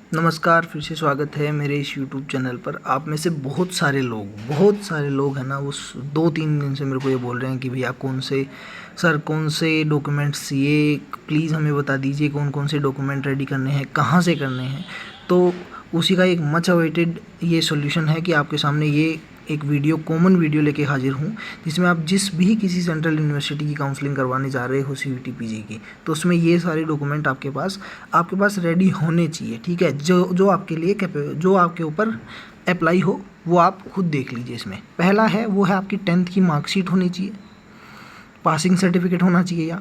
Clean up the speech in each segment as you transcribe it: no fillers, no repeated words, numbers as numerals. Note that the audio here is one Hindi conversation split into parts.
नमस्कार, फिर से स्वागत है मेरे इस यूट्यूब चैनल पर। आप में से बहुत सारे लोग हैं ना, वो 2-3 दिन से मेरे को ये बोल रहे हैं कि भैया कौन से डॉक्यूमेंट्स चाहिए, प्लीज़ हमें बता दीजिए कौन कौन से डॉक्यूमेंट रेडी करने हैं, कहाँ से करने हैं। तो उसी का एक मच अवेटेड ये सॉल्यूशन है कि आपके सामने ये एक कॉमन वीडियो लेके हाजिर हूँ, जिसमें आप किसी सेंट्रल यूनिवर्सिटी की काउंसलिंग करवाने जा रहे हो सीयूईटी पीजी की, तो उसमें ये सारे डॉक्यूमेंट आपके पास रेडी होने चाहिए। ठीक है, जो आपके लिए जो आपके ऊपर अप्लाई हो वो आप खुद देख लीजिए। इसमें पहला है वो है आपकी 10th की मार्कशीट होनी चाहिए, पासिंग सर्टिफिकेट होना चाहिए,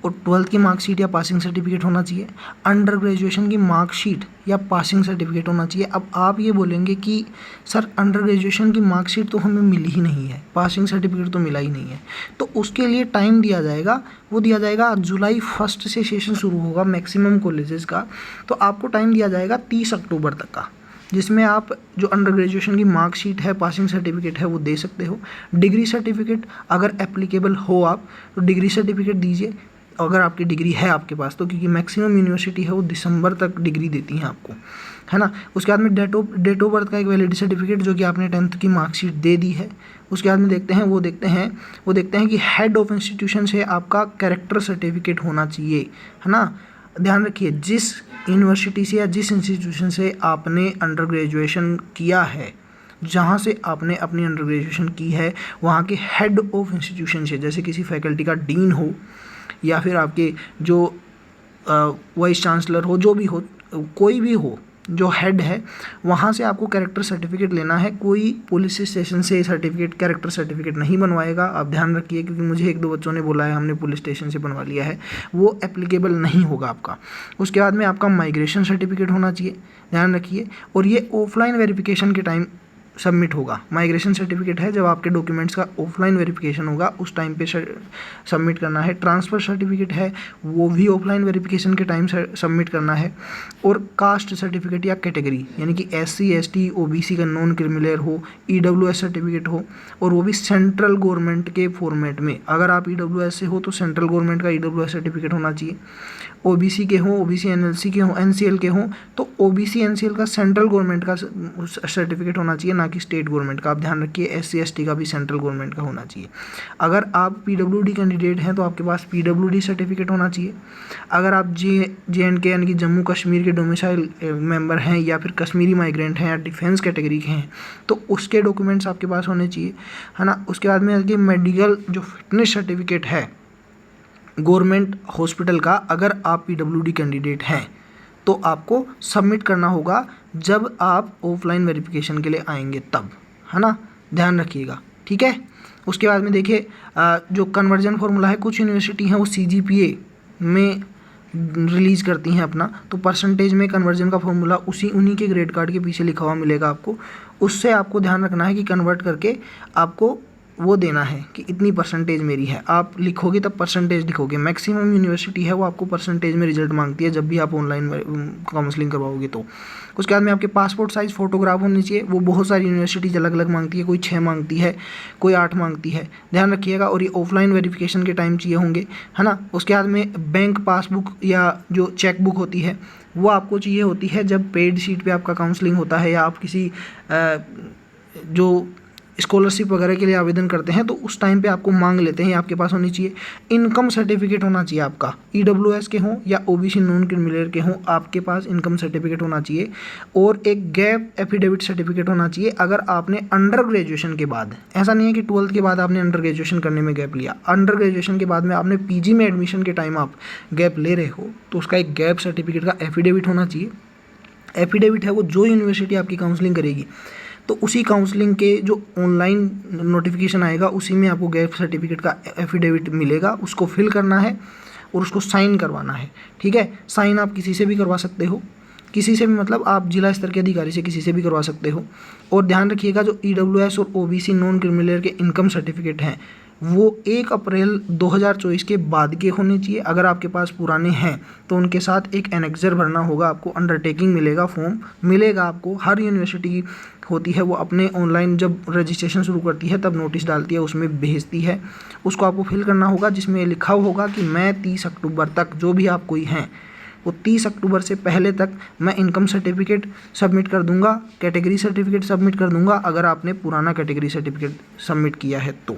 और 12th की मार्कशीट या पासिंग सर्टिफिकेट होना चाहिए। अंडर ग्रेजुएशन की मार्कशीट या पासिंग सर्टिफिकेट होना चाहिए। अब आप ये बोलेंगे कि सर अंडर ग्रेजुएशन की मार्कशीट तो हमें मिली ही नहीं है, पासिंग सर्टिफिकेट तो मिला ही नहीं है, तो उसके लिए टाइम दिया जाएगा। वो दिया जाएगा जुलाई 1 से सेशन शुरू होगा मैक्सिमम कॉलेजेस का, तो आपको टाइम दिया जाएगा 30 अक्टूबर तक का, जिसमें आप जो अंडर ग्रेजुएशन की मार्कशीट है, पासिंग सर्टिफिकेट है, वो दे सकते हो। डिग्री सर्टिफिकेट अगर एप्लीकेबल हो आप तो डिग्री सर्टिफिकेट दीजिए, अगर आपकी डिग्री है आपके पास तो, क्योंकि मैक्सिमम यूनिवर्सिटी है वो दिसंबर तक डिग्री देती हैं आपको, है ना। उसके बाद में डेट ऑफ बर्थ का एक वैलिडिटी सर्टिफिकेट जो कि आपने 10th की मार्कशीट दे दी है। उसके बाद में देखते हैं कि हेड ऑफ इंस्टीट्यूशन से आपका कैरेक्टर सर्टिफिकेट होना चाहिए, है ना। ध्यान रखिए, जिस यूनिवर्सिटी से या जिस इंस्टीट्यूशन से आपने अंडर ग्रेजुएशन किया है, जहाँ से आपने अपनी अंडर ग्रेजुएशन की है, वहाँ के हेड ऑफ इंस्टीट्यूशन से, जैसे किसी फैकल्टी का डीन हो या फिर आपके जो वाइस चांसलर हो, जो भी हो, कोई भी हो जो हेड है, वहाँ से आपको कैरेक्टर सर्टिफिकेट लेना है। कोई पुलिस स्टेशन से कैरेक्टर सर्टिफिकेट नहीं बनवाएगा, आप ध्यान रखिए, क्योंकि मुझे 1-2 बच्चों ने बोला है हमने पुलिस स्टेशन से बनवा लिया है, वो एप्लीकेबल नहीं होगा आपका। उसके बाद में आपका माइग्रेशन सर्टिफिकेट होना चाहिए, ध्यान रखिए, और ये ऑफलाइन वेरिफिकेशन के टाइम सबमिट होगा। माइग्रेशन सर्टिफिकेट है जब आपके डॉक्यूमेंट्स का ऑफलाइन वेरिफिकेशन होगा उस टाइम पे सबमिट करना है। ट्रांसफ़र सर्टिफिकेट है वो भी ऑफलाइन वेरिफिकेशन के टाइम सबमिट करना है। और कास्ट सर्टिफिकेट या कैटेगरी, यानी कि SC ST OBC का नॉन क्रिमिनल हो, EWS सर्टिफिकेट हो, और वो भी सेंट्रल गवर्नमेंट के फॉर्मेट में। अगर आप EWS से हो तो सेंट्रल गवर्नमेंट का EWS सर्टिफिकेट होना चाहिए। OBC के हों, OBC NLC के हों, NCL के हों, तो OBC NCL का सेंट्रल गवर्नमेंट का सर्टिफिकेट होना चाहिए, ना कि स्टेट गवर्नमेंट का। आप ध्यान रखिए, SC ST का भी सेंट्रल गवर्नमेंट का होना चाहिए। अगर आप PWD कैंडिडेट हैं तो आपके पास PWD सर्टिफिकेट होना चाहिए। अगर आप JNK यानी कि जम्मू कश्मीर के डोमिसाइल मेंबर हैं, या फिर कश्मीरी माइग्रेंट हैं, या डिफेंस कैटेगरी के हैं, तो उसके डॉक्यूमेंट्स आपके पास होने चाहिए, है ना। उसके बाद में मेडिकल जो फिटनेस सर्टिफिकेट है गवर्नमेंट हॉस्पिटल का, अगर आप PWD कैंडिडेट हैं तो आपको सबमिट करना होगा जब आप ऑफलाइन वेरिफिकेशन के लिए आएंगे तब, है ना, ध्यान रखिएगा, ठीक है। उसके बाद में देखिए, जो कन्वर्जन फार्मूला है, कुछ यूनिवर्सिटी हैं वो CGPA में रिलीज़ करती हैं अपना, तो परसेंटेज में कन्वर्जन का फार्मूला उन्हीं के ग्रेड कार्ड के पीछे लिखा हुआ मिलेगा आपको। उससे आपको ध्यान रखना है कि कन्वर्ट करके आपको वो देना है कि इतनी परसेंटेज मेरी है, आप लिखोगे तब परसेंटेज लिखोगे। मैक्सिमम यूनिवर्सिटी है वो आपको परसेंटेज में रिजल्ट मांगती है जब भी आप ऑनलाइन काउंसलिंग करवाओगे तो। उसके बाद में आपके पासपोर्ट साइज़ फ़ोटोग्राफ होनी चाहिए, वो बहुत सारी यूनिवर्सिटीज अलग अलग मांगती है, कोई 6 मांगती है, कोई 8 मांगती है, ध्यान रखिएगा। और ये ऑफलाइन वेरिफिकेशन के टाइम चाहिए होंगे, है ना। उसके बाद में बैंक पासबुक या जो चेक बुक होती है वो आपको चाहिए होती है जब पेड सीट पे आपका काउंसलिंग होता है, या आप किसी जो स्कॉलरशिप वगैरह के लिए आवेदन करते हैं तो उस टाइम पे आपको मांग लेते हैं, आपके पास होनी चाहिए। इनकम सर्टिफिकेट होना चाहिए आपका, EWS के हों या OBC नॉन क्रिमिनल के हों, आपके पास इनकम सर्टिफिकेट होना चाहिए। और एक गैप एफिडेविट सर्टिफिकेट होना चाहिए अगर आपने अंडर ग्रेजुएशन के बाद, ऐसा नहीं है कि 12th के बाद आपने अंडर ग्रेजुएशन करने में गैप लिया, अंडर ग्रेजुएशन के बाद में आपने PG में एडमिशन के टाइम आप गैप ले रहे हो तो उसका एक गैप सर्टिफिकेट का एफिडेविट होना चाहिए। एफिडेविट है वो जो यूनिवर्सिटी आपकी काउंसलिंग करेगी तो उसी काउंसलिंग के जो ऑनलाइन नोटिफिकेशन आएगा उसी में आपको गैप सर्टिफिकेट का एफिडेविट मिलेगा, उसको फिल करना है और उसको साइन करवाना है, ठीक है। साइन आप किसी से भी करवा सकते हो, किसी से भी मतलब आप जिला स्तर के अधिकारी से किसी से भी करवा सकते हो। और ध्यान रखिएगा, जो EWS और OBC नॉन क्रिमिनल के इनकम सर्टिफिकेट हैं वो 1 अप्रैल 2024 के बाद के होने चाहिए। अगर आपके पास पुराने हैं तो उनके साथ एक एनेक्सर भरना होगा, आपको अंडरटेकिंग मिलेगा, फॉर्म मिलेगा आपको। हर यूनिवर्सिटी की होती है वो अपने ऑनलाइन जब रजिस्ट्रेशन शुरू करती है तब नोटिस डालती है, उसमें भेजती है, उसको आपको फिल करना होगा, जिसमें लिखा होगा कि मैं 30 अक्टूबर तक, जो भी आप कोई हैं आपको 30 अक्टूबर से पहले तक मैं इनकम सर्टिफिकेट सबमिट कर दूंगा, कैटेगरी सर्टिफिकेट सबमिट कर दूंगा अगर आपने पुराना कैटेगरी सर्टिफिकेट सबमिट किया है तो।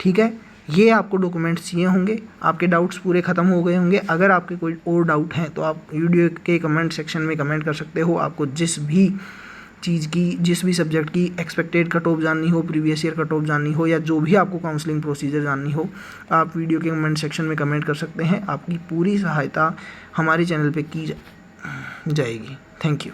ठीक है, ये आपको डॉक्यूमेंट्स चाहिए होंगे। आपके डाउट्स पूरे ख़त्म हो गए होंगे। अगर आपके कोई और डाउट हैं तो आप वीडियो के कमेंट सेक्शन में कमेंट कर सकते हो। आपको जिस भी चीज़ की, जिस भी सब्जेक्ट की एक्सपेक्टेड कट ऑफ जाननी हो, प्रीवियस ईयर कट ऑफ जाननी हो, या जो भी आपको काउंसलिंग प्रोसीजर जाननी हो, आप वीडियो के कमेंट सेक्शन में कमेंट कर सकते हैं। आपकी पूरी सहायता हमारे चैनल पे की जाएगी। Thank you.